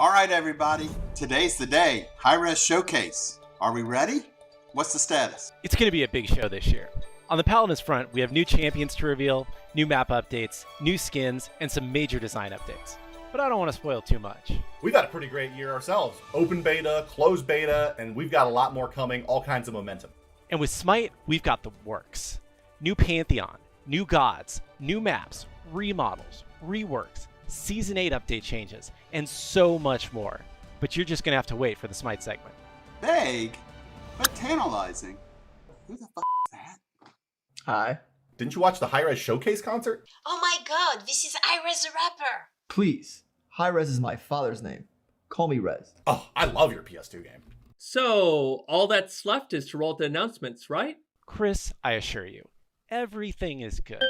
All right, everybody. Today's the day. Hi-Rez Showcase. Are we ready? What's the status? It's going to be a big show this year. On the Paladins front, we have new champions to reveal, new map updates, new skins, and some major design updates. But I don't want to spoil too much. We've had a pretty great year ourselves. Open beta, closed beta, and we've got a lot more coming, all kinds of momentum. And with SMITE, we've got the works. New Pantheon, new gods, new maps, remodels, reworks, Season 8 update changes, and so much more. But you're just going to have to wait for the SMITE segment. Vague, but tantalizing. Who the f*** is that? Hi. Didn't you watch the Hi-Rez Showcase concert? Oh my god, this is Hi-Rez the rapper! Please. Hi-Rez is my father's name. Call me Rez. Oh, I love your PS2 game. So, all that's left is to roll out the announcements, right? Chris, I assure you, everything is good.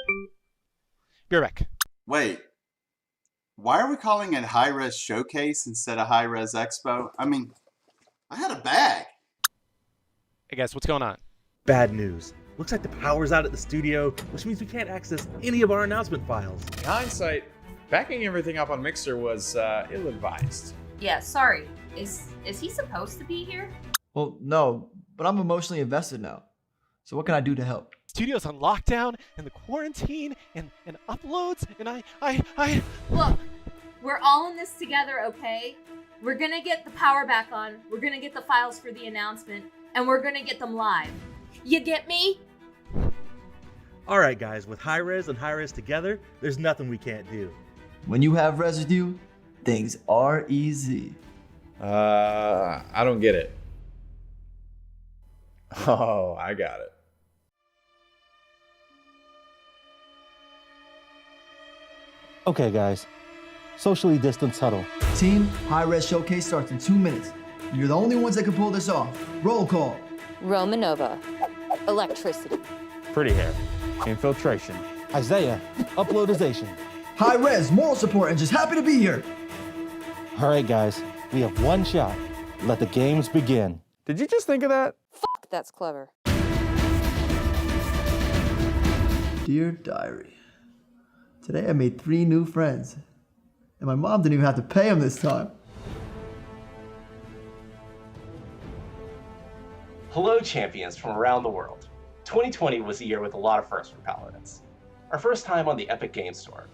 Be right back. Wait. Why are we calling it Hi-Rez Showcase instead of Hi-Rez Expo? I mean, I had a bag. Hey guys, what's going on? Bad news. Looks like the power's out at the studio, which means we can't access any of our announcement files. In hindsight, backing everything up on Mixer was ill-advised. Yeah, sorry. Is he supposed to be here? Well, no, but I'm emotionally invested now. So what can I do to help? Studio's on lockdown, and the quarantine, and uploads, and I... Look, we're all in this together, okay? We're gonna get the power back on, we're gonna get the files for the announcement, and we're gonna get them live. You get me? Alright guys, with Hi-Rez and Hi-Rez together, there's nothing we can't do. When you have Rez with you, things are easy. I don't get it. Oh, I got it. Okay guys, socially distanced huddle. Team, Hi-Rez Showcase starts in 2 minutes. You're the only ones that can pull this off. Roll call. Romanova. Electricity. Pretty hair. Infiltration. Isaiah. Uploadization. Hi-Rez, moral support, and just happy to be here. Alright guys, we have one shot. Let the games begin. Did you just think of that? Fuck, that's clever. Dear Diary, today I made 3 new friends. And my mom didn't even have to pay them this time. Hello, champions from around the world. 2020 was a year with a lot of firsts for Paladins. Our first time on the Epic Games Store.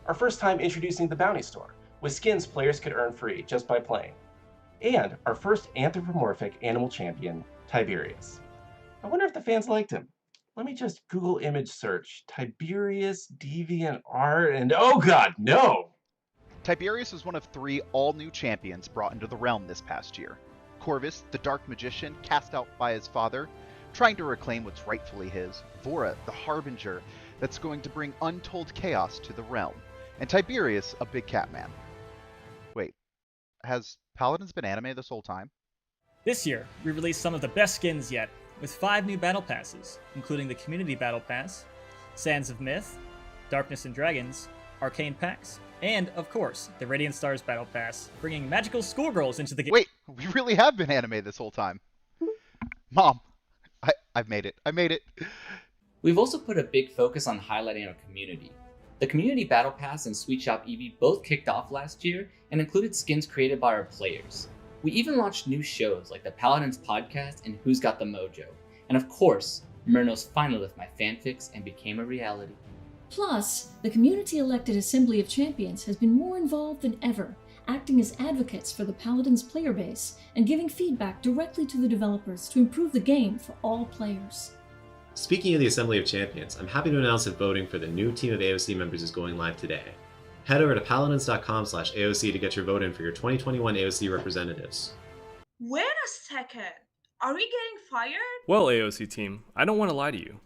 Our first time introducing the Bounty Store, with skins players could earn free just by playing. And our first anthropomorphic animal champion, Tiberius. I wonder if the fans liked him. Let me just Google image search Tiberius Deviant Art and oh god, no! Tiberius was one of 3 all-new champions brought into the realm this past year. Corvus, the Dark Magician, cast out by his father, trying to reclaim what's rightfully his. Vora, the Harbinger, that's going to bring untold chaos to the realm. And Tiberius, a big cat man. Wait, has Paladins been anime this whole time? This year, we released some of the best skins yet, with 5 new battle passes, including the Community Battle Pass, Sands of Myth, Darkness and Dragons, Arcane Packs, and, of course, the Radiant Stars Battle Pass, bringing magical schoolgirls into the game. Wait, we really have been anime this whole time. Mom, I've made it. I made it. We've also put a big focus on highlighting our community. The Community Battle Pass and Sweet Shop Eevee both kicked off last year and included skins created by our players. We even launched new shows like the Paladins Podcast and Who's Got the Mojo. And of course, Myrnos finally left my fanfics and became a reality. Plus, the community-elected Assembly of Champions has been more involved than ever, acting as advocates for the Paladins player base and giving feedback directly to the developers to improve the game for all players. Speaking of the Assembly of Champions, I'm happy to announce that voting for the new team of AOC members is going live today. Head over to paladins.com/AOC to get your vote in for your 2021 AOC representatives. Wait a second, are we getting fired? Well, AOC team, I don't want to lie to you.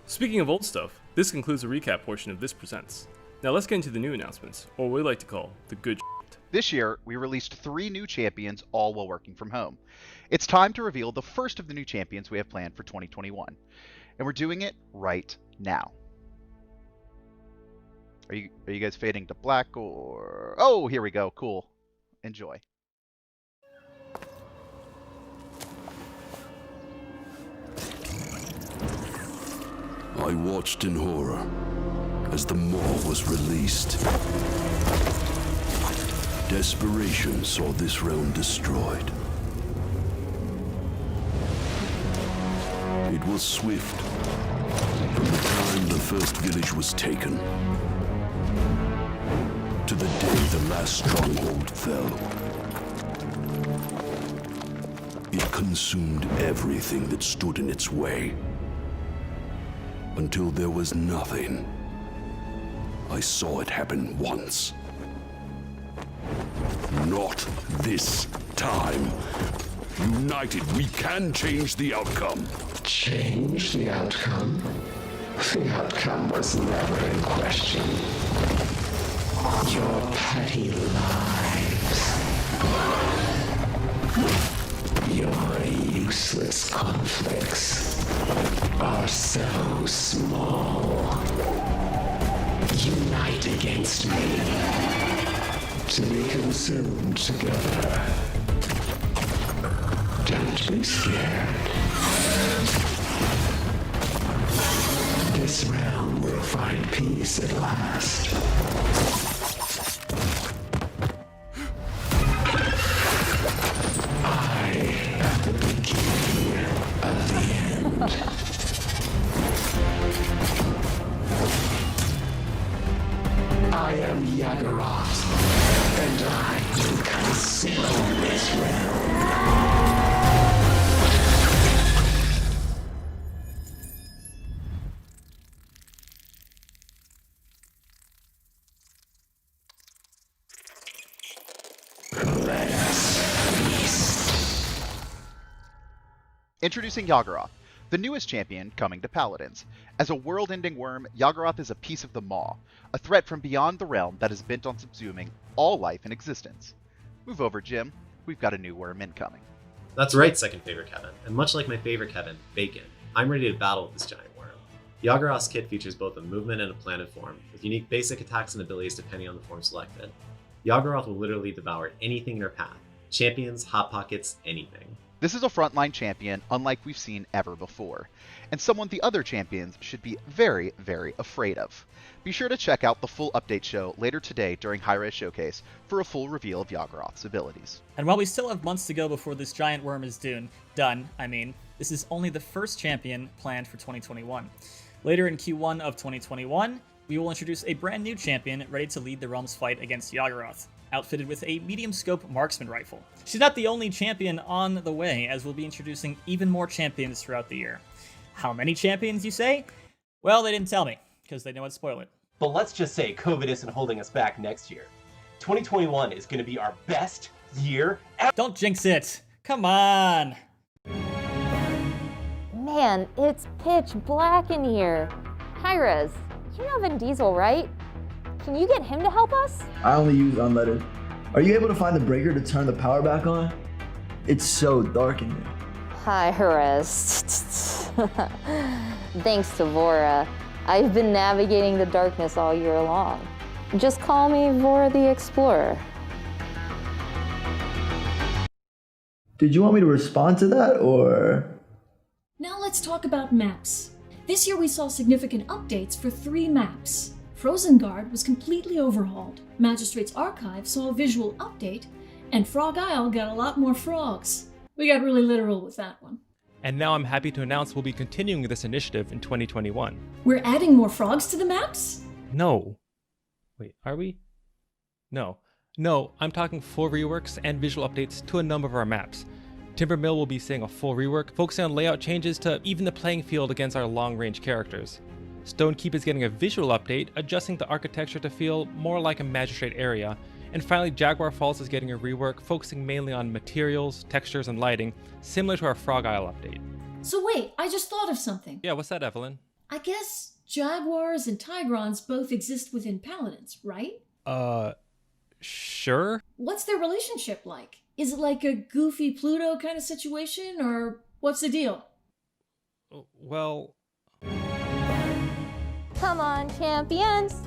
Speaking of old stuff, this concludes the recap portion of This Presents. Now let's get into the new announcements, or what we like to call the good shit. This year, we released 3 new champions, all while working from home. It's time to reveal the first of the new champions we have planned for 2021. And we're doing it right now. Are you guys fading to black or... Oh, here we go. Cool. Enjoy. I watched in horror as the Maw was released. Desperation saw this realm destroyed. It was swift. From the time the first village was taken, to the day the last stronghold fell. It consumed everything that stood in its way. Until there was nothing. I saw it happen once. Not this time. United, we can change the outcome. Change the outcome? The outcome was never in question. Your petty lives. Your useless conflicts are so small. Unite against me, to be consumed together. Don't be scared. This realm will find peace at last. I am the beginning of the end. I am Yaggorath, and I will consume this realm. Introducing Yaggorath, the newest champion coming to Paladins. As a world-ending worm, Yaggorath is a piece of the Maw, a threat from beyond the realm that is bent on subsuming all life in existence. Move over, Jim. We've got a new worm incoming. That's right, second favorite Kevin, and much like my favorite Kevin, Bacon, I'm ready to battle with this giant worm. Yaggorath's kit features both a movement and a planted form, with unique basic attacks and abilities depending on the form selected. Yaggorath will literally devour anything in her path. Champions, hot pockets, anything. This is a frontline champion unlike we've seen ever before, and someone the other champions should be very, very afraid of. Be sure to check out the full update show later today during Hi-Rez Showcase for a full reveal of Yaggorath's abilities. And while we still have months to go before this giant worm is done, this is only the first champion planned for 2021. Later in Q1 of 2021, we will introduce a brand new champion ready to lead the realm's fight against Yaggorath, outfitted with a medium-scope marksman rifle. She's not the only champion on the way, as we'll be introducing even more champions throughout the year. How many champions, you say? Well, they didn't tell me, because they know I'd spoil it. But let's just say COVID isn't holding us back next year. 2021 is going to be our best year ever. Don't jinx it! Come on! Man, it's pitch black in here. Hi-Rez, you know Vin Diesel, right? Can you get him to help us? I only use unleaded. Are you able to find the breaker to turn the power back on? It's so dark in here. Hi-Rez. Thanks to Vora, I've been navigating the darkness all year long. Just call me Vora the Explorer. Did you want me to respond to that, or? Now let's talk about maps. This year we saw significant updates for 3 maps. Frozengard was completely overhauled, Magistrate's Archive saw a visual update, and Frog Isle got a lot more frogs. We got really literal with that one. And now I'm happy to announce we'll be continuing this initiative in 2021. We're adding more frogs to the maps? No. Wait, are we? No, I'm talking full reworks and visual updates to a number of our maps. Timber Mill will be seeing a full rework, focusing on layout changes to even the playing field against our long-range characters. Stonekeep is getting a visual update, adjusting the architecture to feel more like a magistrate area. And finally, Jaguar Falls is getting a rework, focusing mainly on materials, textures, and lighting, similar to our Frog Isle update. So wait, I just thought of something. Yeah, what's that, Evelyn? I guess Jaguars and Tigrons both exist within Paladins, right? Sure? What's their relationship like? Is it like a goofy Pluto kind of situation, or what's the deal? Well... Come on, champions!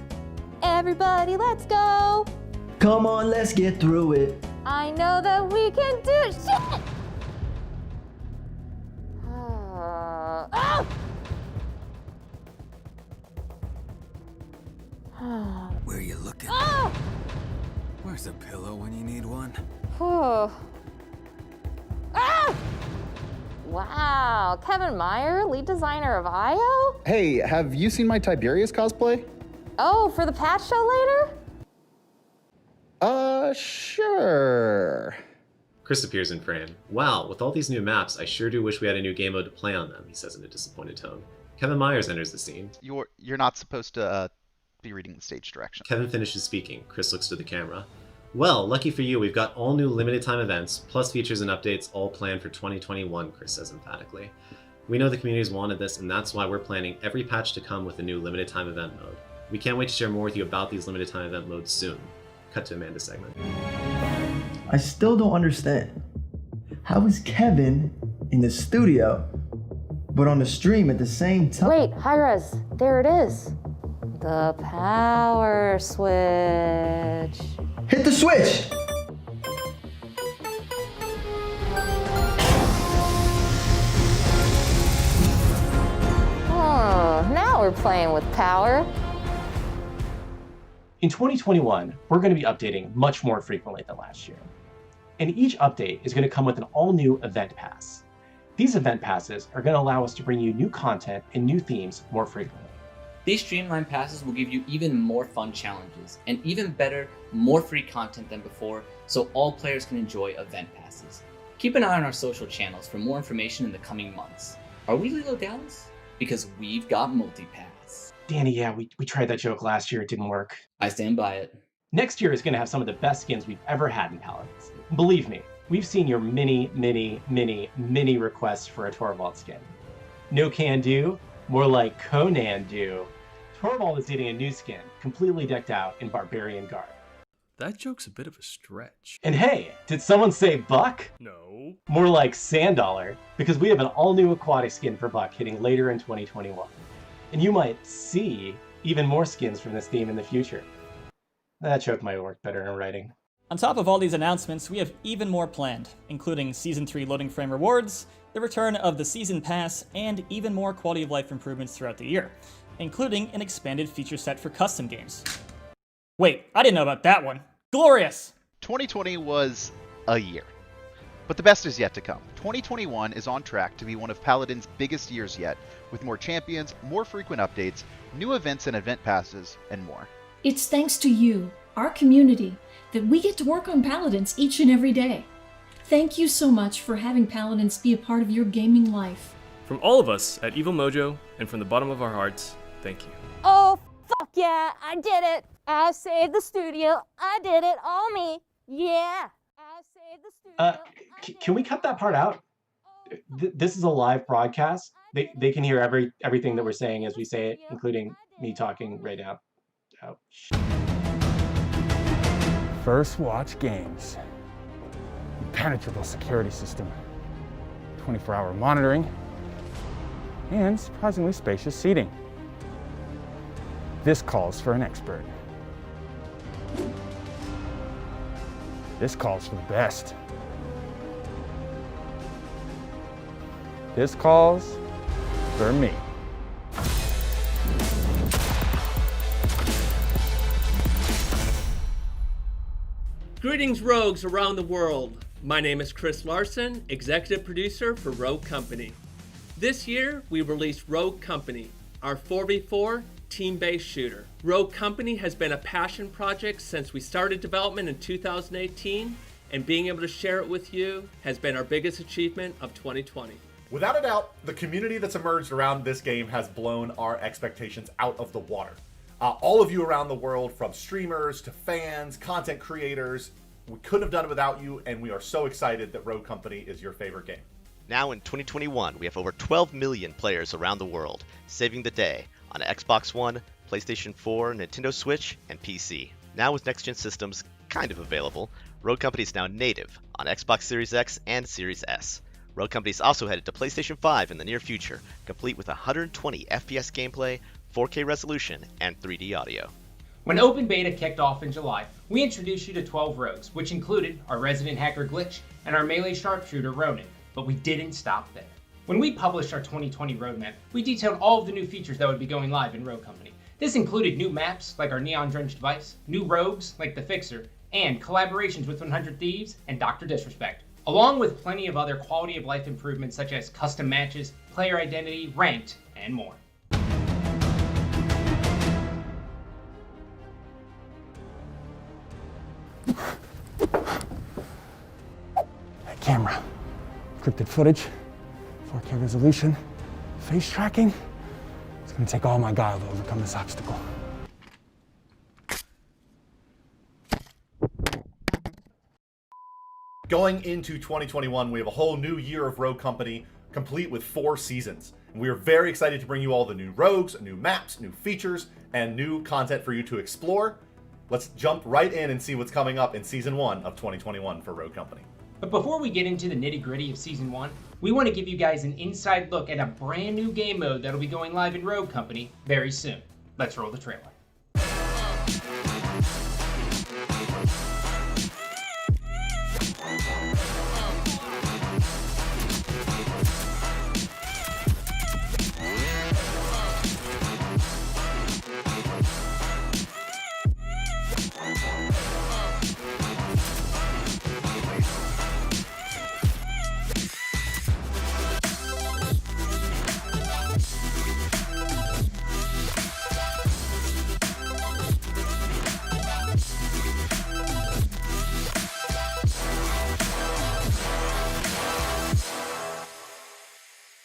Everybody, let's go! Come on, let's get through it. I know that we can do shit! Where you looking? Oh! Where's a pillow when you Wow, Kevin Meyer, lead designer of IO? Hey, have you seen my Tiberius cosplay? Oh, for the patch show later? Sure. Chris appears in frame. Wow, with all these new maps, I sure do wish we had a new game mode to play on them, he says in a disappointed tone. Kevin Myers enters the scene. You're not supposed to be reading the stage direction. Kevin finishes speaking. Chris looks to the camera. Well, lucky for you, we've got all new limited time events, plus features and updates all planned for 2021, Chris says emphatically. We know the community's wanted this, and that's why we're planning every patch to come with a new limited time event mode. We can't wait to share more with you about these limited time event modes soon. Cut to Amanda's segment. I still don't understand. How is Kevin in the studio, but on the stream at the same time? Wait, Hi-Rez, there it is. The power switch. Hit the switch! Oh, now we're playing with power. In 2021, we're going to be updating much more frequently than last year. And each update is going to come with an all-new event pass. These event passes are going to allow us to bring you new content and new themes more frequently. These streamlined passes will give you even more fun challenges, and even better, more free content than before, so all players can enjoy event passes. Keep an eye on our social channels for more information in the coming months. Are we Lilo Dallas? Because we've got multi-pass. Danny, yeah, we tried that joke last year, it didn't work. I stand by it. Next year is going to have some of the best skins we've ever had in Paladins. Believe me, we've seen your many requests for a Torvald skin. No can do, more like Conan do. Torvald is getting a new skin, completely decked out in barbarian garb. That joke's a bit of a stretch. And hey, did someone say Buck? No. More like Sandollar, because we have an all-new aquatic skin for Buck hitting later in 2021. And you might see even more skins from this theme in the future. That joke might work better in writing. On top of all these announcements, we have even more planned, including Season 3 loading frame rewards, the return of the Season Pass, and even more quality of life improvements throughout the year, including an expanded feature set for custom games. Wait, I didn't know about that one. Glorious! 2020 was a year. But the best is yet to come. 2021 is on track to be one of Paladin's biggest years yet, with more champions, more frequent updates, new events and event passes, and more. It's thanks to you, our community, that we get to work on Paladins each and every day. Thank you so much for having Paladins be a part of your gaming life. From all of us at Evil Mojo, and from the bottom of our hearts, thank you. Oh, fuck yeah, I did it. I saved the studio. I did it, all me. Yeah. I saved the studio. Can we cut that part out? This is a live broadcast. They can hear everything that we're saying as we say it, including me talking right now. Oh, First Watch Games. Impenetrable security system. 24-hour monitoring. And surprisingly spacious seating. This calls for an expert. This calls for the best. This calls for me. Greetings, rogues around the world. My name is Chris Larson, executive producer for Rogue Company. This year, we released Rogue Company, our 4v4 team-based shooter. Rogue Company has been a passion project since we started development in 2018, and being able to share it with you has been our biggest achievement of 2020. Without a doubt, the community that's emerged around this game has blown our expectations out of the water. All of you around the world, from streamers to fans, content creators, we couldn't have done it without you, and we are so excited that Rogue Company is your favorite game. Now in 2021, we have over 12 million players around the world, saving the day on Xbox One, PlayStation 4, Nintendo Switch, and PC. Now with next-gen systems kind of available, Rogue Company is now native on Xbox Series X and Series S. Rogue Company is also headed to PlayStation 5 in the near future, complete with 120 FPS gameplay, 4K resolution, and 3D audio. When open beta kicked off in July, we introduced you to 12 rogues, which included our resident hacker Glitch and our melee sharpshooter Ronin, but we didn't stop there. When we published our 2020 roadmap, we detailed all of the new features that would be going live in Rogue Company. This included new maps like our Neon Drenched Device, new rogues like the Fixer, and collaborations with 100 Thieves and Dr. Disrespect. along with plenty of other quality of life improvements such as custom matches, player identity, ranked, and more. Hey, camera. Encrypted footage, 4K resolution, face tracking. It's gonna take all my guile to overcome this obstacle. Going into 2021, we have a whole new year of Rogue Company, complete with 4 seasons. And we are very excited to bring you all the new rogues, new maps, new features, and new content for you to explore. Let's jump right in and see what's coming up in Season 1 of 2021 for Rogue Company. But before we get into the nitty-gritty of Season 1, we want to give you guys an inside look at a brand new game mode that'll be going live in Rogue Company very soon. Let's roll the trailer.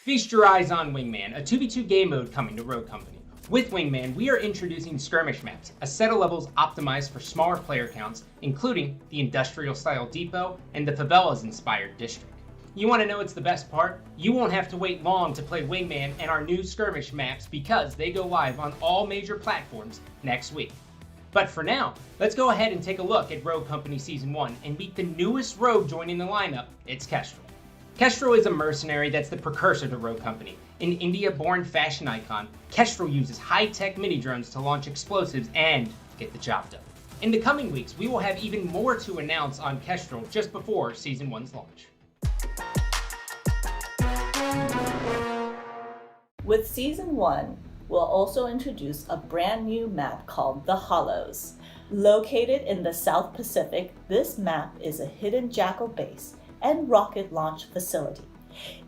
Feast your eyes on Wingman, a 2v2 game mode coming to Rogue Company. With Wingman, we are introducing skirmish maps, a set of levels optimized for smaller player counts, including the industrial-style depot and the favelas-inspired district. You want to know what's the best part? You won't have to wait long to play Wingman and our new skirmish maps because they go live on all major platforms next week. But for now, let's go ahead and take a look at Rogue Company Season 1 and meet the newest rogue joining the lineup. It's Kestrel. Kestrel is a mercenary that's the precursor to Rogue Company. An India-born fashion icon, Kestrel uses high-tech mini-drones to launch explosives and get the job done. In the coming weeks, we will have even more to announce on Kestrel just before Season 1's launch. With Season 1, we'll also introduce a brand new map called The Hollows. Located in the South Pacific, this map is a hidden Jackal base and rocket launch facility.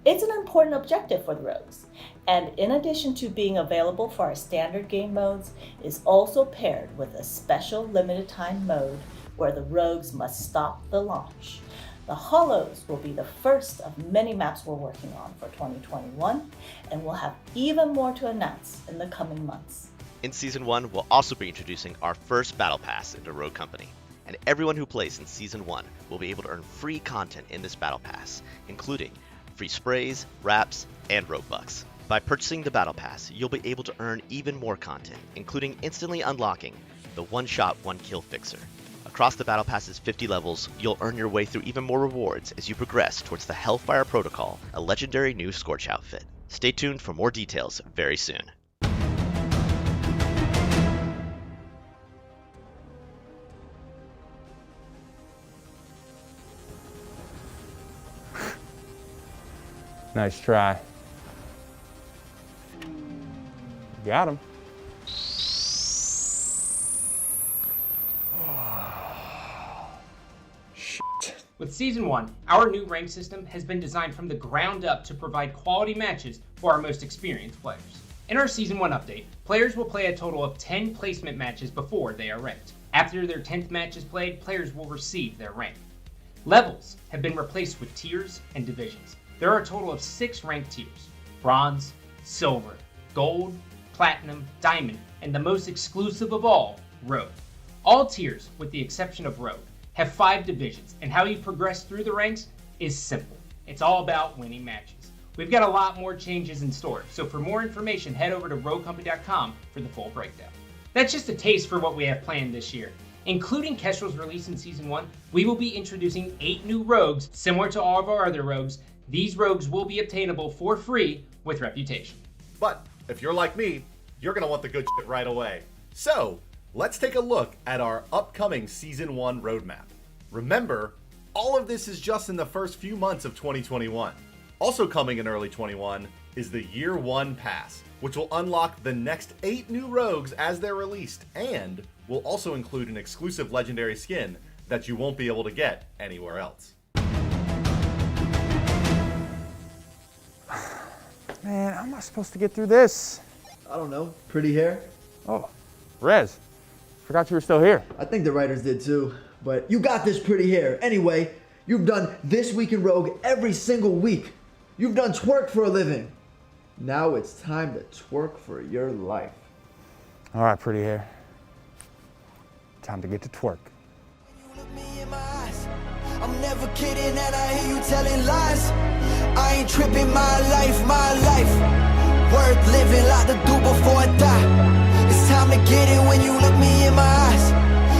It's an important objective for the rogues, and in addition to being available for our standard game modes, is also paired with a special limited time mode where the rogues must stop the launch. The Hollows will be the first of many maps we're working on for 2021, and we'll have even more to announce in the coming months. In Season 1, we'll also be introducing our first Battle Pass into Rogue Company. And everyone who plays in Season 1 will be able to earn free content in this Battle Pass, including free sprays, wraps, and rogue bucks. By purchasing the Battle Pass, you'll be able to earn even more content, including instantly unlocking the one-shot, one-kill fixer. Across the Battle Pass's 50 levels, you'll earn your way through even more rewards as you progress towards the Hellfire Protocol, a legendary new Scorch outfit. Stay tuned for more details very soon. Nice try. Got him. With Season 1, our new rank system has been designed from the ground up to provide quality matches for our most experienced players. In our Season 1 update, players will play a total of 10 placement matches before they are ranked. After their 10th match is played, players will receive their rank. Levels have been replaced with tiers and divisions. There are a total of 6 ranked tiers: Bronze, Silver, Gold, Platinum, Diamond, and the most exclusive of all, Rogue. All tiers, with the exception of Rogue, have 5 divisions, and how you progress through the ranks is simple. It's all about winning matches. We've got a lot more changes in store, so for more information, head over to roguecompany.com for the full breakdown. That's just a taste for what we have planned this year. Including Kestrel's release in Season 1, we will be introducing 8 new rogues, similar to all of our other rogues. These rogues will be obtainable for free with reputation. But if you're like me, you're going to want the good shit right away. So, let's take a look at our upcoming Season 1 roadmap. Remember, all of this is just in the first few months of 2021. Also coming in early 21 is the Year 1 Pass, which will unlock the next 8 new rogues as they're released, and will also include an exclusive legendary skin that you won't be able to get anywhere else. I supposed to get through this? I don't know. Pretty hair? Oh, Rez. Forgot you were still here. I think the writers did too. But you got this pretty hair. Anyway, you've done This Week in Rogue every single week. You've done twerk for a living. Now it's time to twerk for your life. All right, pretty hair. Time to get to twerk. I'm never kidding and I hear you telling lies. I ain't tripping, my life. Worth living, lot to do before I die. It's time to get it when you look me in my eyes.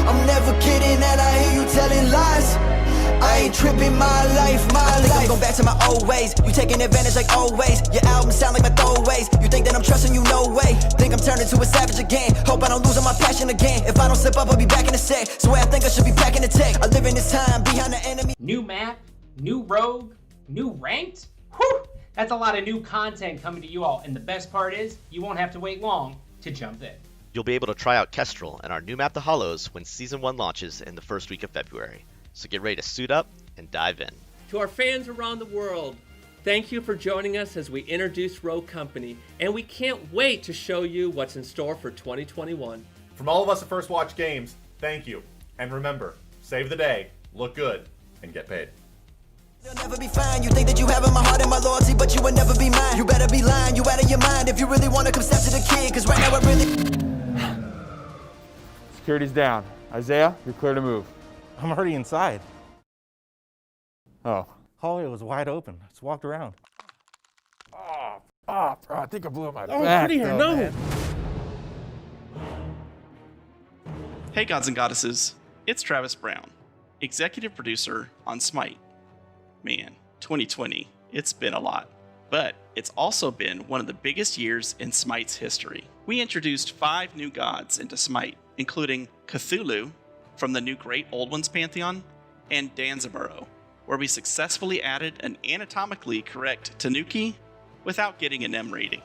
I'm never kidding and I hear you telling lies. I ain't tripping, my life. I'm going back to my old ways. You taking advantage like always. Your albums sound like my throwaways. You think that I'm trusting you, no way. Think I'm turning to a savage again. Hope I don't lose on my passion again. If I don't slip up, I'll be back in a sec. So I think I should be packing the tech. I live in this time behind the enemy. New map, new rogue, new ranked? Whew! That's a lot of new content coming to you all. And the best part is, you won't have to wait long to jump in. You'll be able to try out Kestrel and our new map The Hollows when Season 1 launches in the first week of February. So get ready to suit up and dive in. To our fans around the world, thank you for joining us as we introduce Rogue Company, and we can't wait to show you what's in store for 2021. From all of us at First Watch Games, thank you. And remember, save the day, look good, and get paid. You'll never be fine. You think that you have in my heart and my loyalty, but you will never be mine. You better be lying, you out of your mind if you really want to come step to the kid, cause right now I really... Security's down. Isaiah, you're clear to move. I'm already inside. Oh. Hallway was wide open. Just walked around. Bro, I think I blew up my Oh, back. pretty hair, though, no. man. Hey gods and goddesses, it's Travis Brown, executive producer on SMITE. Man, 2020, it's been a lot. But it's also been one of the biggest years in SMITE's history. We introduced 5 new gods into SMITE, including Cthulhu from the new Great Old Ones Pantheon, and Danzaburo, where we successfully added an anatomically correct Tanuki without getting an M rating.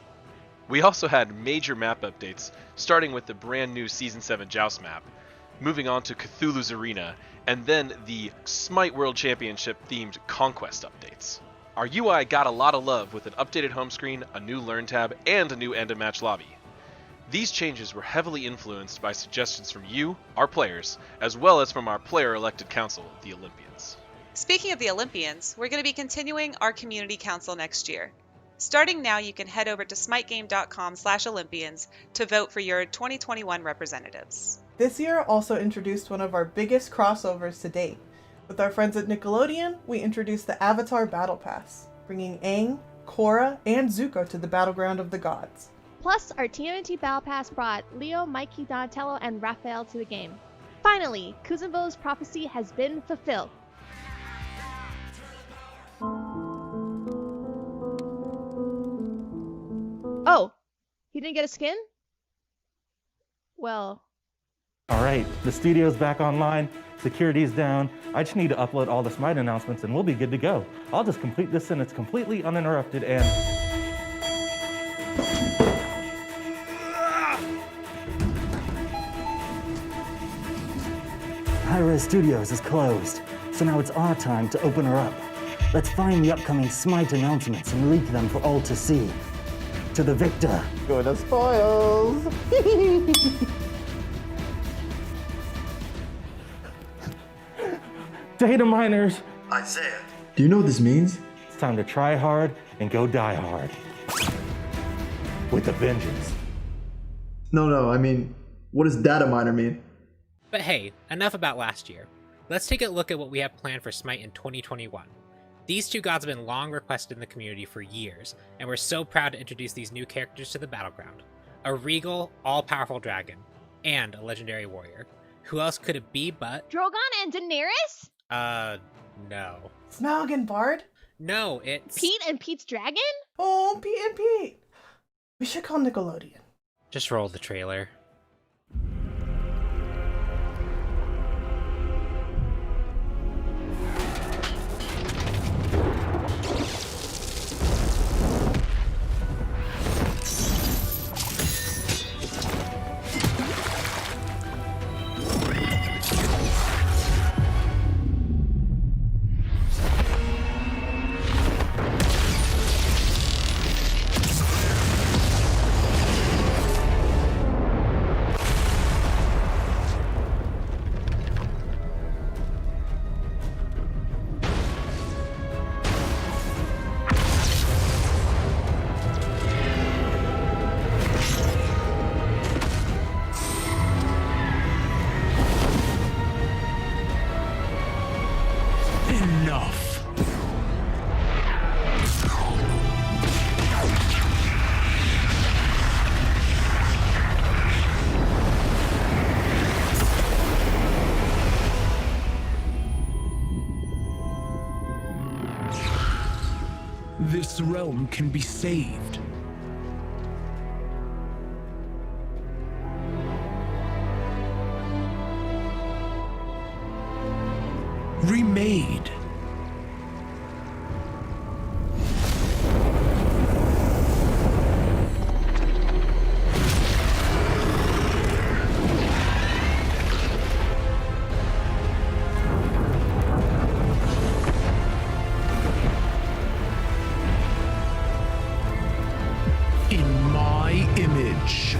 We also had major map updates, starting with the brand new Season 7 Joust map, moving on to Cthulhu's Arena, and then the SMITE World Championship themed Conquest updates. Our UI got a lot of love with an updated home screen, a new Learn tab, and a new end-of-match lobby. These changes were heavily influenced by suggestions from you, our players, as well as from our player-elected council, the Olympians. Speaking of the Olympians, we're going to be continuing our community council next year. Starting now, you can head over to smitegame.com/Olympians to vote for your 2021 representatives. This year also introduced one of our biggest crossovers to date. With our friends at Nickelodeon, we introduced the Avatar Battle Pass, bringing Aang, Korra, and Zuko to the battleground of the gods. Plus, our TMNT Battle Pass brought Leo, Mikey, Donatello, and Raphael to the game. Finally, Kuzenbo's prophecy has been fulfilled. Oh, he didn't get a skin? Well... All right, the studio's back online. Security's down. I just need to upload all the SMITE announcements and we'll be good to go. I'll just complete this sentence completely uninterrupted and... Hi-Rez Studios is closed, so now it's our time to open her up. Let's find the upcoming SMITE announcements and leak them for all to see. To the victor. Go to spoils. Data miners! Isaiah. Do you know what this means? It's time to try hard and go die hard. With a vengeance. No, I mean, what does data miner mean? But hey, enough about last year. Let's take a look at what we have planned for SMITE in 2021. These two gods have been long requested in the community for years, and we're so proud to introduce these new characters to the battleground. A regal, all-powerful dragon, and a legendary warrior. Who else could it be but... Drogon and Daenerys? No. Smaug and Bard? No, it's... Pete and Pete's dragon? Oh, Pete and Pete! We should call Nickelodeon. Just roll the trailer. this realm can be saved. Remade. In my image.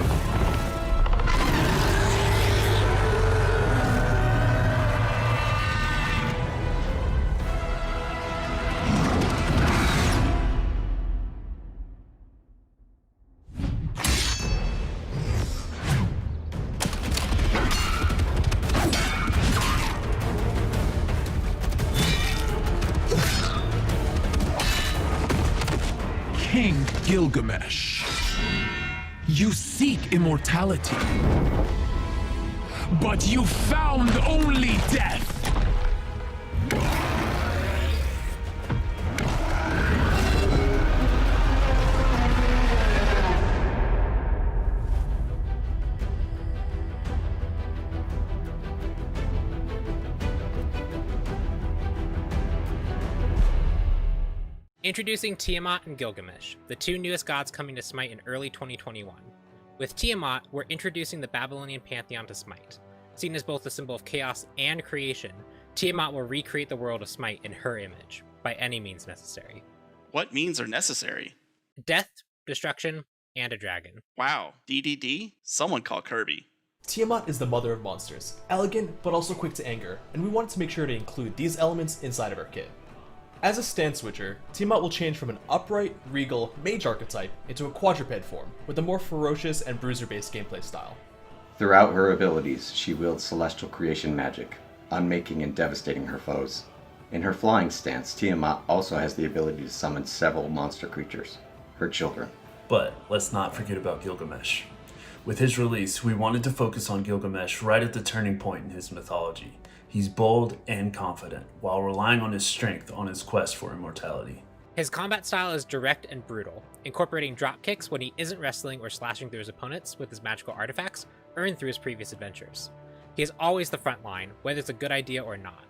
King Gilgamesh, you seek immortality, but you found only death. Introducing Tiamat and Gilgamesh, the two newest gods coming to Smite in early 2021. With Tiamat, we're introducing the Babylonian pantheon to Smite. Seen as both a symbol of chaos and creation, Tiamat will recreate the world of Smite in her image, by any means necessary. What means are necessary? Death, destruction, and a dragon. Wow, DDD? Someone call Kirby. Tiamat is the mother of monsters, elegant but also quick to anger, and we wanted to make sure to include these elements inside of our kit. As a stance switcher, Tiamat will change from an upright, regal, mage archetype into a quadruped form, with a more ferocious and bruiser-based gameplay style. Throughout her abilities, she wields celestial creation magic, unmaking and devastating her foes. In her flying stance, Tiamat also has the ability to summon several monster creatures, her children. But let's not forget about Gilgamesh. With his release, we wanted to focus on Gilgamesh right at the turning point in his mythology. He's bold and confident, while relying on his strength on his quest for immortality. His combat style is direct and brutal, incorporating drop kicks when he isn't wrestling or slashing through his opponents with his magical artifacts earned through his previous adventures. He is always the front line, whether it's a good idea or not.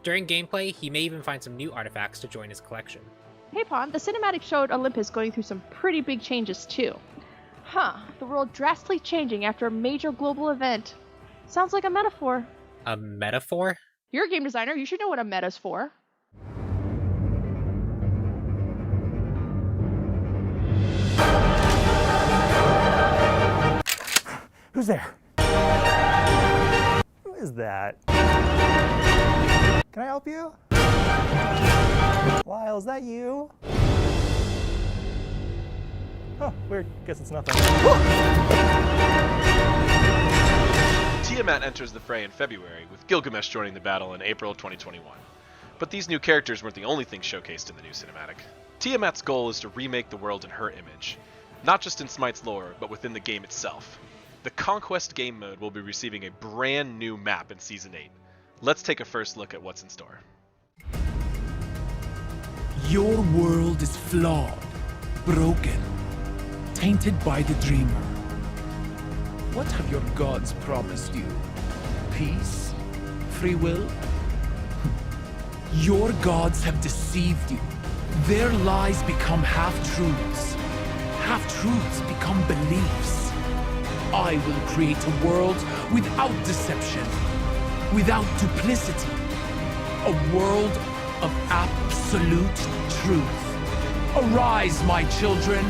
During gameplay, he may even find some new artifacts to join his collection. Hey Pon, the cinematic showed Olympus going through some pretty big changes too. The world drastically changing after a major global event. Sounds like a metaphor. A metaphor? You're a game designer, you should know what a meta's for. Who's there? Who is that? Can I help you? Lyle, is that you? Oh, weird. Guess it's nothing. Tiamat enters the fray in February, with Gilgamesh joining the battle in April 2021. But these new characters weren't the only things showcased in the new cinematic. Tiamat's goal is to remake the world in her image, not just in Smite's lore, but within the game itself. The Conquest game mode will be receiving a brand new map in Season 8. Let's take a first look at what's in store. Your world is flawed, broken, tainted by the dreamer. What have your gods promised you? Peace? Free will? Your gods have deceived you. Their lies become half-truths. Half-truths become beliefs. I will create a world without deception, without duplicity. A world of absolute truth. Arise, my children.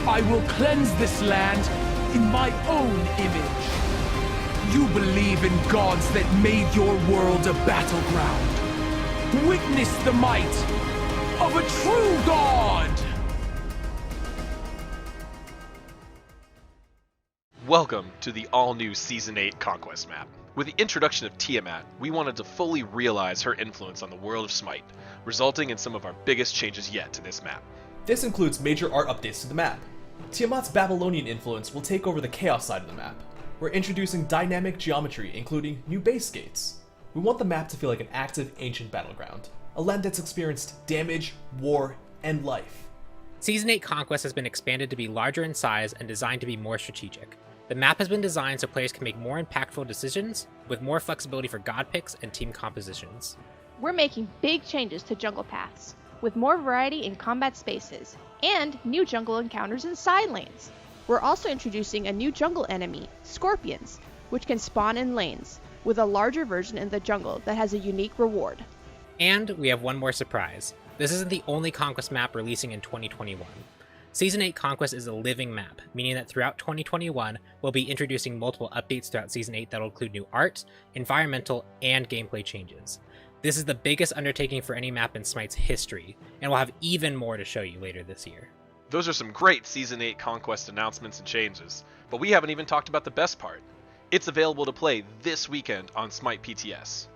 I will cleanse this land in my own image. You believe in gods that made your world a battleground. Witness the might of a true god! Welcome to the all-new Season 8 Conquest map. With the introduction of Tiamat, we wanted to fully realize her influence on the world of Smite, resulting in some of our biggest changes yet to this map. This includes major art updates to the map. Tiamat's Babylonian influence will take over the chaos side of the map. We're introducing dynamic geometry, including new base gates. We want the map to feel like an active, ancient battleground. A land that's experienced damage, war, and life. Season 8 Conquest has been expanded to be larger in size and designed to be more strategic. The map has been designed so players can make more impactful decisions, with more flexibility for god picks and team compositions. We're making big changes to jungle paths, with more variety in combat spaces, and new jungle encounters in side lanes. We're also introducing a new jungle enemy, scorpions, which can spawn in lanes, with a larger version in the jungle that has a unique reward. And we have one more surprise. This isn't the only Conquest map releasing in 2021. Season 8 Conquest is a living map, meaning that throughout 2021, we'll be introducing multiple updates throughout Season 8 that'll include new art, environmental, and gameplay changes. This is the biggest undertaking for any map in Smite's history, and we'll have even more to show you later this year. Those are some great Season 8 Conquest announcements and changes, but we haven't even talked about the best part. It's available to play this weekend on SMITE PTS.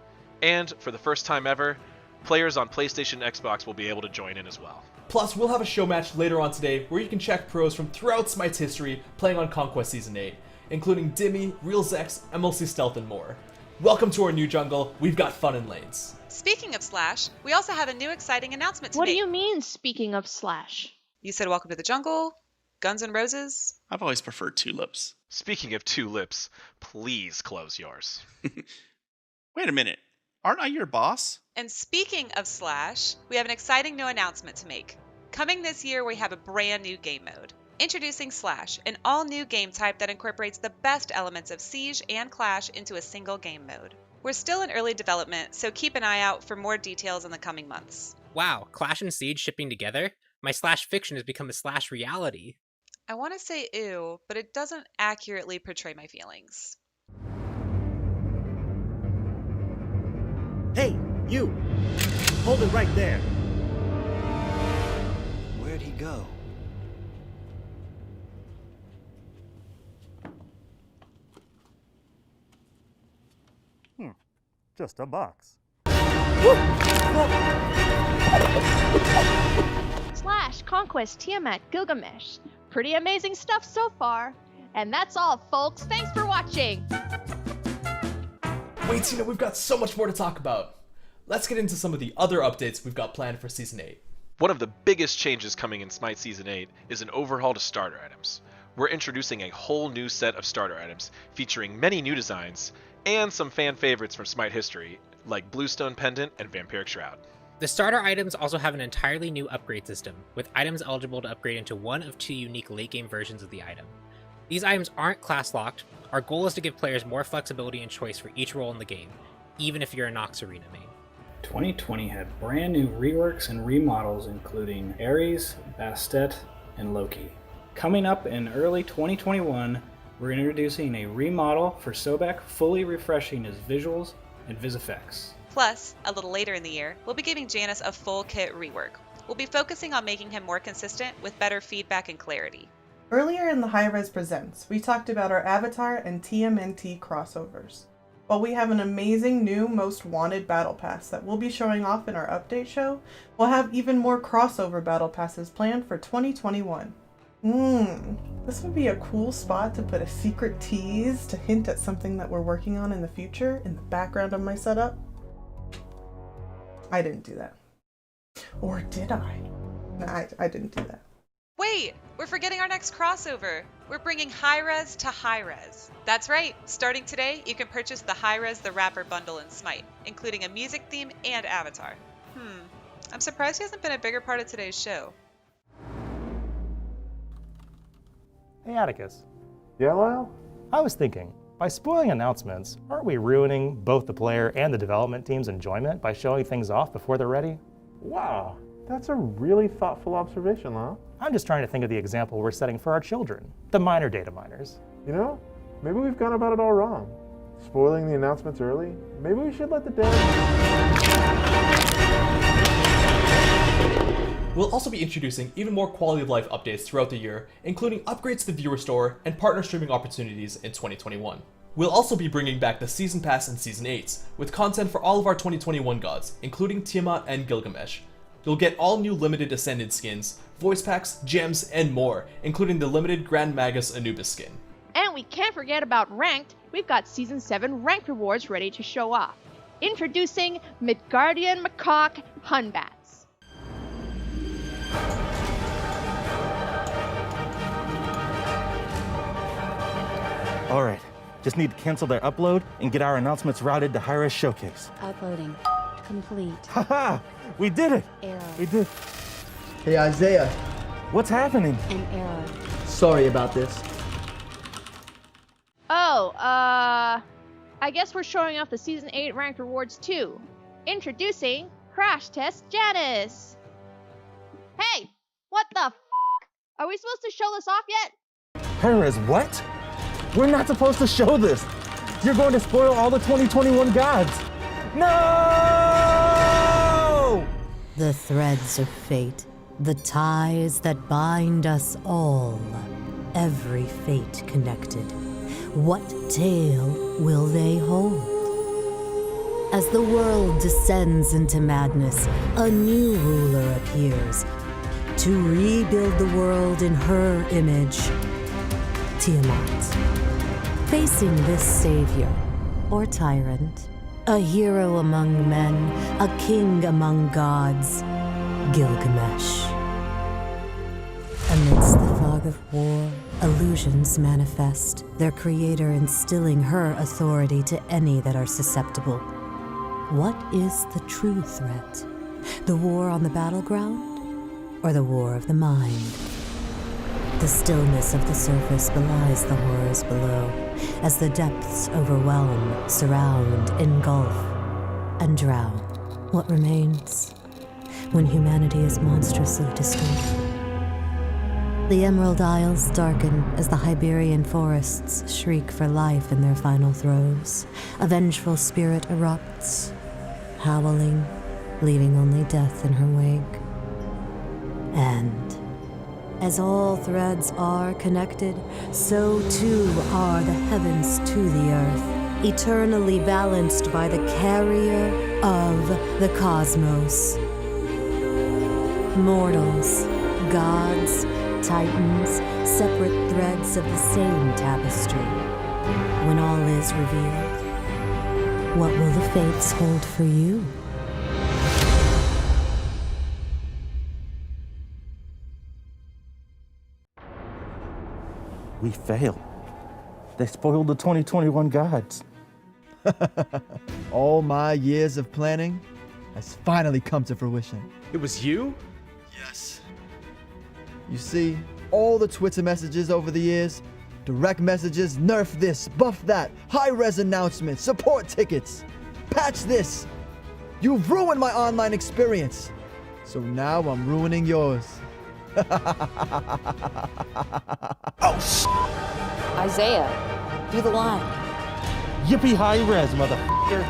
And, for the first time ever, players on PlayStation and Xbox will be able to join in as well. Plus, we'll have a show match later on today where you can check pros from throughout Smite's history playing on Conquest Season 8, including Dimmy, Real Zex, MLC Stealth, and more. Welcome to our new jungle. We've got fun in lanes. Speaking of Slash, we also have a new exciting announcement to make. What do you mean, speaking of Slash? You said welcome to the jungle, Guns N' Roses. I've always preferred tulips. Speaking of tulips, please close yours. Wait a minute. Aren't I your boss? And speaking of Slash, we have an exciting new announcement to make. Coming this year, we have a brand new game mode. Introducing Slash, an all-new game type that incorporates the best elements of Siege and Clash into a single game mode. We're still in early development, so keep an eye out for more details in the coming months. Wow, Clash and Siege shipping together? My Slash fiction has become a Slash reality. I want to say ew, but it doesn't accurately portray my feelings. Hey, you! Hold it right there. Where'd he go? Just a box. Slash, Conquest, Tiamat, Gilgamesh. Pretty amazing stuff so far. And that's all, folks. Thanks for watching. Wait, Tina, we've got so much more to talk about. Let's get into some of the other updates we've got planned for Season 8. One of the biggest changes coming in Smite Season 8 is an overhaul to starter items. We're introducing a whole new set of starter items, featuring many new designs, and some fan favorites from Smite history, like Bluestone Pendant and Vampiric Shroud. The starter items also have an entirely new upgrade system, with items eligible to upgrade into one of two unique late-game versions of the item. These items aren't class-locked. Our goal is to give players more flexibility and choice for each role in the game, even if you're a Nox Arena main. 2020 had brand new reworks and remodels including Ares, Bastet, and Loki. Coming up in early 2021, we're introducing a remodel for Sobek, fully refreshing his visuals and vis effects. Plus, a little later in the year, we'll be giving Janus a full kit rework. We'll be focusing on making him more consistent with better feedback and clarity. Earlier in the Hi-Rez Presents, we talked about our Avatar and TMNT crossovers. While we have an amazing new Most Wanted Battle Pass that we'll be showing off in our update show, we'll have even more crossover Battle Passes planned for 2021. This would be a cool spot to put a secret tease to hint at something that we're working on in the future in the background of my setup. I didn't do that. Or did I? No, I didn't do that. Wait, we're forgetting our next crossover. We're bringing Hi-Rez to Hi-Rez. That's right, starting today, you can purchase the Hi-Rez the Rapper bundle in Smite, including a music theme and avatar. I'm surprised he hasn't been a bigger part of today's show. Hey, Atticus. Yeah, Lyle? I was thinking, by spoiling announcements, aren't we ruining both the player and the development team's enjoyment by showing things off before they're ready? Wow, that's a really thoughtful observation, Lyle. I'm just trying to think of the example we're setting for our children, the minor data miners. You know, maybe we've gone about it all wrong. Spoiling the announcements early, maybe we should let the data... We'll also be introducing even more quality of life updates throughout the year, including upgrades to the viewer store and partner streaming opportunities in 2021. We'll also be bringing back the Season Pass and Season 8s, with content for all of our 2021 gods, including Tiamat and Gilgamesh. You'll get all new limited Ascended skins, voice packs, gems, and more, including the limited Grand Magus Anubis skin. And we can't forget about Ranked. We've got Season 7 Ranked rewards ready to show off. Introducing Midgardian Macaque Hunbats. All right, just need to cancel their upload and get our announcements routed to Hi-Rez Showcase. Uploading. Complete. Haha, we did it. Error. We did. Hey, Isaiah. What's happening? An error. Sorry about this. Oh, I guess we're showing off the Season 8 ranked rewards too. Introducing Crash Test Janice. Hey, what the f***? Are we supposed to show this off yet? Hi-Rez, what? We're not supposed to show this. You're going to spoil all the 2021 gods. No! The threads of fate, the ties that bind us all. Every fate connected. What tale will they hold? As the world descends into madness, a new ruler appears to rebuild the world in her image. Tiamat. Facing this savior, or tyrant, a hero among men, a king among gods, Gilgamesh. Amidst the fog of war, illusions manifest, their creator instilling her authority to any that are susceptible. What is the true threat? The war on the battleground, or the war of the mind? The stillness of the surface belies the horrors below, as the depths overwhelm, surround, engulf, and drown. What remains when humanity is monstrously distorted? The Emerald Isles darken as the Iberian forests shriek for life in their final throes. A vengeful spirit erupts, howling, leaving only death in her wake. And as all threads are connected, so too are the heavens to the earth, eternally balanced by the carrier of the cosmos. Mortals, gods, titans, separate threads of the same tapestry. When all is revealed, what will the fates hold for you? We failed. They spoiled the 2021 gods. All my years of planning has finally come to fruition. It was you? Yes. You see, all the Twitter messages over the years, direct messages, nerf this, buff that, high-res announcements, support tickets, patch this. You've ruined my online experience. So now I'm ruining yours. Oh, shit! Isaiah, do the line. Yippee Hi-Rez, motherfucker!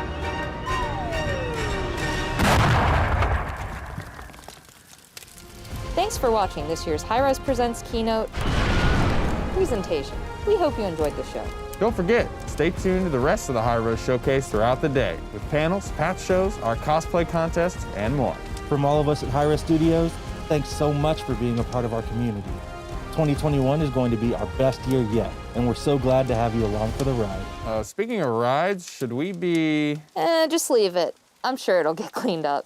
Thanks for watching this year's Hi-Rez Presents keynote presentation. We hope you enjoyed the show. Don't forget, stay tuned to the rest of the Hi-Rez Showcase throughout the day, with panels, patch shows, our cosplay contests, and more. From all of us at Hi-Rez Studios, thanks so much for being a part of our community. 2021 is going to be our best year yet, and we're so glad to have you along for the ride. Speaking of rides, should we be... Just leave it. I'm sure it'll get cleaned up.